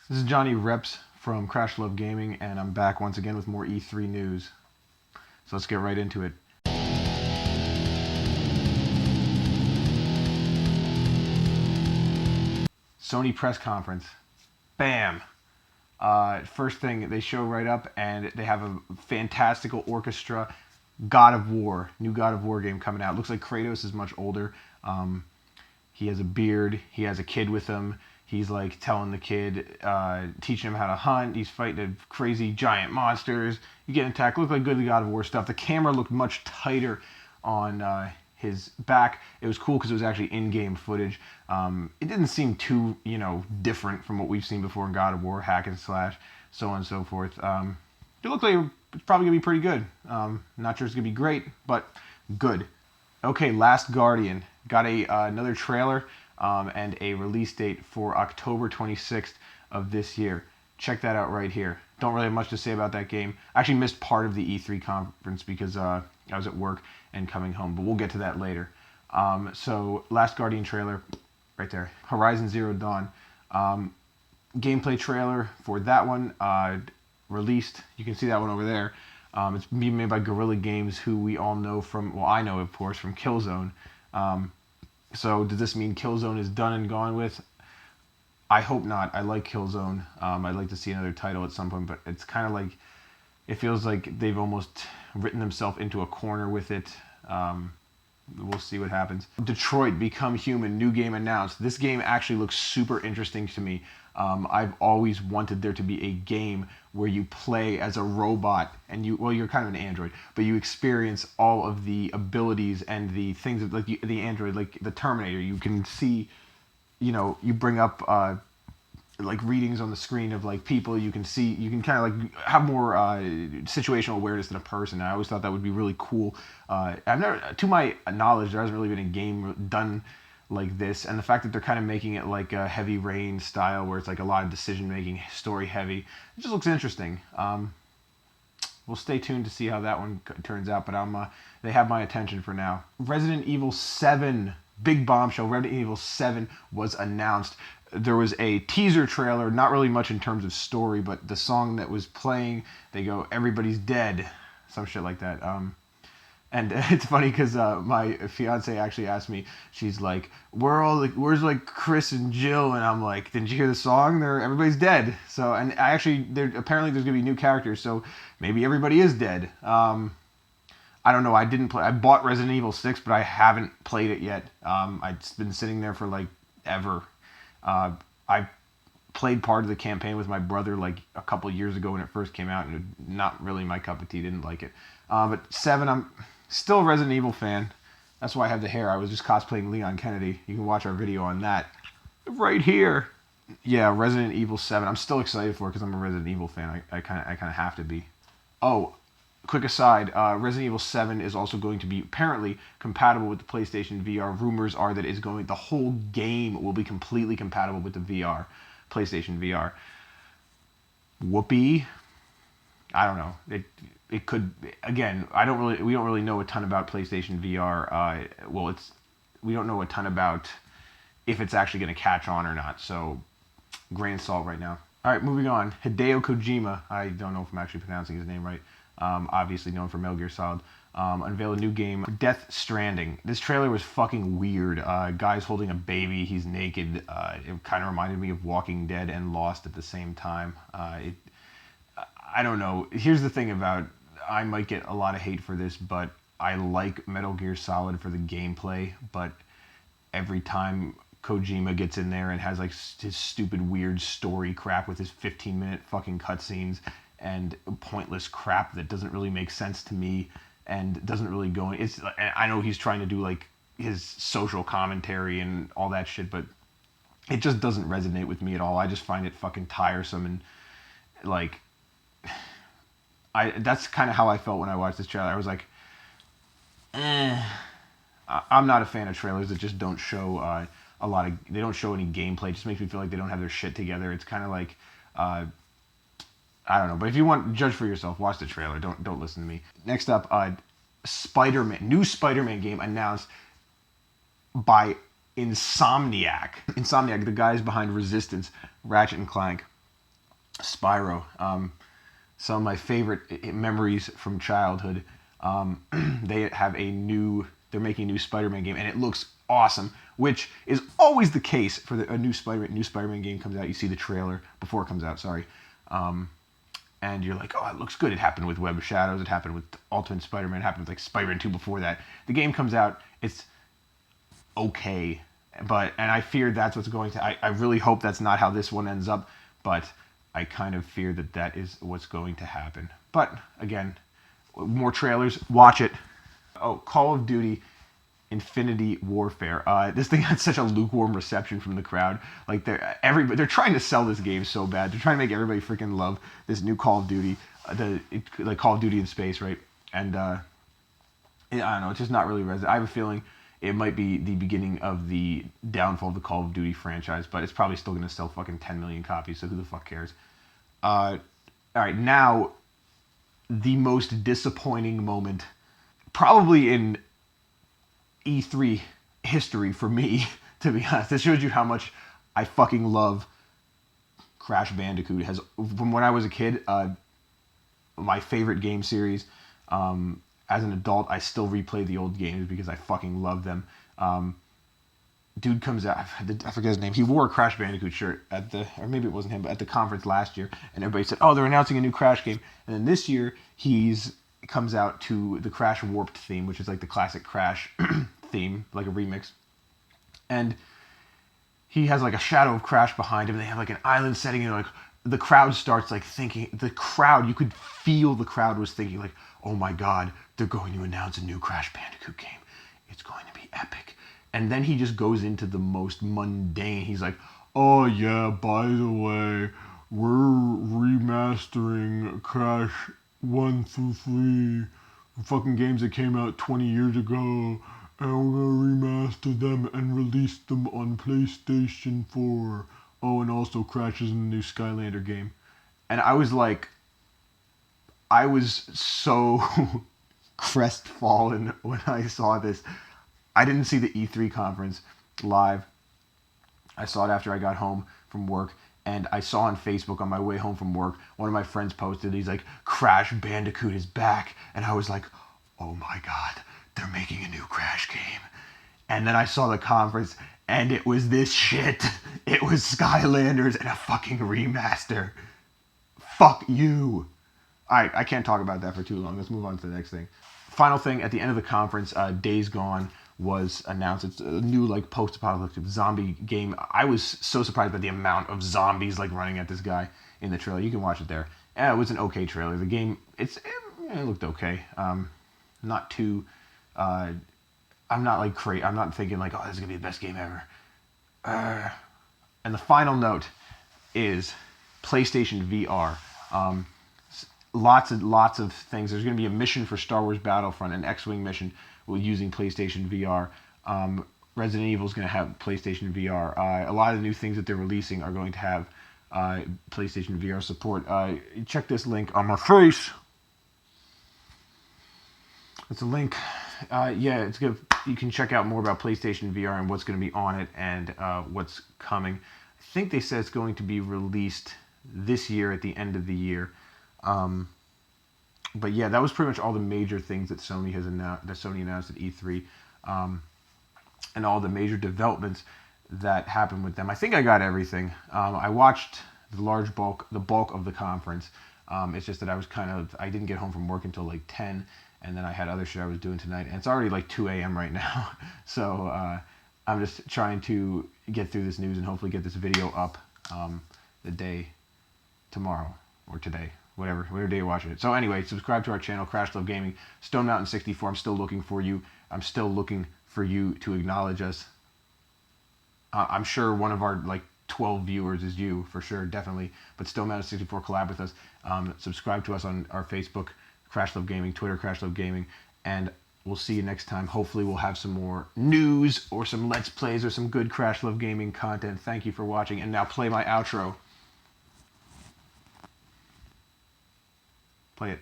This is Johnny Reps from CrashLove Gaming, and I'm back once again with more E3 news. So let's get right into it. Sony press conference. Bam! First thing, they show right up, and they have a fantastical orchestra. God of War, new God of War game coming out. Looks like Kratos is much older. He has a beard. He has a kid with him. He's like telling the kid, teaching him how to hunt. He's fighting crazy giant monsters. You get attacked. Looked like good God of War stuff. The camera looked much tighter on his back. It was cool because it was actually in-game footage. It didn't seem too, different from what we've seen before in God of War, hack and slash, so on and so forth. It looked like it's probably gonna be pretty good. Not sure it's gonna be great, but good. Okay, Last Guardian got another trailer and a release date for October 26th of this year. Check that out right here. Don't really have much to say about that game. I actually missed part of the E3 conference because I was at work and coming home, but we'll get to that later. So, Last Guardian trailer, right there. Horizon Zero Dawn. Gameplay trailer for that one released. You can see that one over there. It's being made by Guerrilla Games, who we all know from, well, I know, of course, from Killzone. So does this mean Killzone is done and gone with? I hope not. I like Killzone. I'd like to see another title at some point, but it's kind of like, it feels like they've almost written themselves into a corner with it. We'll see what happens. Detroit Become Human, new game announced. This game actually looks super interesting to me. I've always wanted there to be a game where you play as a robot and you're kind of an android, but you experience all of the abilities and the things of like the android, like the Terminator. You can see, you bring up like readings on the screen of like people. You can see, you can kind of like have more situational awareness than a person. I always thought that would be really cool. I've never, to my knowledge, there hasn't really been a game done like this, and the fact that they're kind of making it like a Heavy Rain style, where it's like a lot of decision making, story heavy. It just looks interesting. We'll stay tuned to see how that one turns out, but they have my attention for now. Resident Evil 7, big bombshell. Resident Evil 7 was announced. There was a teaser trailer, not really much in terms of story, but the song that was playing, they go, "Everybody's dead," some shit like that. And it's funny because my fiance actually asked me, she's like, where's like Chris and Jill? And I'm like, didn't you hear the song? Everybody's dead. So, and apparently there's gonna be new characters, so maybe everybody is dead. I don't know. I bought Resident Evil 6, but I haven't played it yet. It's been sitting there for like ever. I played part of the campaign with my brother like a couple years ago when it first came out, and it, not really my cup of tea. Didn't like it. But 7, I'm still a Resident Evil fan. That's why I have the hair. I was just cosplaying Leon Kennedy. You can watch our video on that right here. Yeah, Resident Evil 7. I'm still excited for it because I'm a Resident Evil fan. I kind of have to be. Oh, quick aside, Resident Evil 7 is also going to be apparently compatible with the PlayStation VR. Rumors are that the whole game will be completely compatible with the VR, PlayStation VR. Whoopee. I don't know. It could, again, we don't really know a ton about PlayStation VR. We don't know a ton about if it's actually going to catch on or not. So, grain of salt right now. All right, moving on. Hideo Kojima. I don't know if I'm actually pronouncing his name right. Obviously known for Metal Gear Solid. Unveiled a new game, Death Stranding. This trailer was fucking weird. Guy's holding a baby. He's naked. It kind of reminded me of Walking Dead and Lost at the same time. I don't know. Here's the thing about, I might get a lot of hate for this, but I like Metal Gear Solid for the gameplay, but every time Kojima gets in there and has like his stupid weird story crap with his 15-minute fucking cutscenes and pointless crap that doesn't really make sense to me and doesn't really go in. I know he's trying to do like his social commentary and all that shit, but it just doesn't resonate with me at all. I just find it fucking tiresome, and like, that's kind of how I felt when I watched this trailer. I was like, I'm not a fan of trailers that just don't show they don't show any gameplay. It just makes me feel like they don't have their shit together. It's kind of like, I don't know. But if you want, judge for yourself. Watch the trailer. Don't listen to me. Next up, SpiderMan. New SpiderMan game announced by Insomniac. Insomniac, the guys behind Resistance, Ratchet and Clank. Spyro. Some of my favorite memories from childhood. They have they're making a new Spider-Man game, and it looks awesome, which is always the case for a new Spider-Man game comes out. You see the trailer before it comes out, sorry. And you're like, oh, it looks good. It happened with Web of Shadows. It happened with Ultimate Spider-Man. It happened with like Spider-Man 2 before that. The game comes out, it's okay, and I fear that's what's going to. I really hope that's not how this one ends up, but I kind of fear that is what's going to happen. But again, more trailers. Watch it. Oh, Call of Duty Infinity Warfare. This thing had such a lukewarm reception from the crowd. Like they're trying to sell this game so bad. They're trying to make everybody freaking love this new Call of Duty, like Call of Duty in space, right? And I don't know. It's just not really resonating. I have a feeling it might be the beginning of the downfall of the Call of Duty franchise, but it's probably still going to sell fucking 10 million copies. So who the fuck cares? All right, now the most disappointing moment, probably in E3 history for me, to be honest. This shows you how much I fucking love Crash Bandicoot. From when I was a kid, my favorite game series. As an adult, I still replay the old games because I fucking love them. Dude comes out, I forget his name. He wore a Crash Bandicoot shirt or maybe it wasn't him, but at the conference last year, and everybody said, "Oh, they're announcing a new Crash game." And then this year, comes out to the Crash Warped theme, which is like the classic Crash theme, like a remix. And he has like a shadow of Crash behind him, and they have like an island setting, and like the crowd starts like thinking. You could feel the crowd was thinking like, "Oh my God, they're going to announce a new Crash Bandicoot game. It's going to be epic." And then he just goes into the most mundane. He's like, "Oh yeah, by the way, we're remastering Crash 1 through 3, fucking games that came out 20 years ago, and we're gonna remaster them and release them on PlayStation 4. Oh, and also Crash is in the new Skylander game." And I was so crestfallen when I saw this. I didn't see the E3 conference live. I saw it after I got home from work, and I saw on Facebook on my way home from work, one of my friends posted, he's like, "Crash Bandicoot is back." And I was like, oh my God, they're making a new Crash game. And then I saw the conference, and it was this shit. It was Skylanders and a fucking remaster. Fuck you. Alright, I can't talk about that for too long. Let's move on to the next thing. Final thing, at the end of the conference, Days Gone was announced. It's a new like post-apocalyptic zombie game. I was so surprised by the amount of zombies like running at this guy in the trailer. You can watch it there. It was an okay trailer. The game, it looked okay. Not too. I'm not like crazy. I'm not thinking like, oh, this is gonna be the best game ever. And the final note is PlayStation VR. Lots of things. There's going to be a mission for Star Wars Battlefront, an X-Wing mission using PlayStation VR. Resident Evil is going to have PlayStation VR. A lot of the new things that they're releasing are going to have PlayStation VR support. Check this link on my face. It's a link. It's good. You can check out more about PlayStation VR and what's going to be on it and what's coming. I think they said it's going to be released this year at the end of the year. But yeah, that was pretty much all the major things that Sony announced at E3, and all the major developments that happened with them. I think I got everything. I watched the bulk of the conference. It's just that I didn't get home from work until like 10, and then I had other shit I was doing tonight, and it's already like 2 a.m. right now. So I'm just trying to get through this news and hopefully get this video up the day tomorrow or today. Whatever day you're watching it. So anyway, subscribe to our channel, CrashLove Gaming. Stone Mountain 64, I'm still looking for you. I'm still looking for you to acknowledge us. I'm sure one of our like 12 viewers is you, for sure, definitely. But Stone Mountain 64, collab with us. Subscribe to us on our Facebook, CrashLove Gaming, Twitter, CrashLove Gaming. And we'll see you next time. Hopefully we'll have some more news or some Let's Plays or some good CrashLove Gaming content. Thank you for watching. And now play my outro. Play it.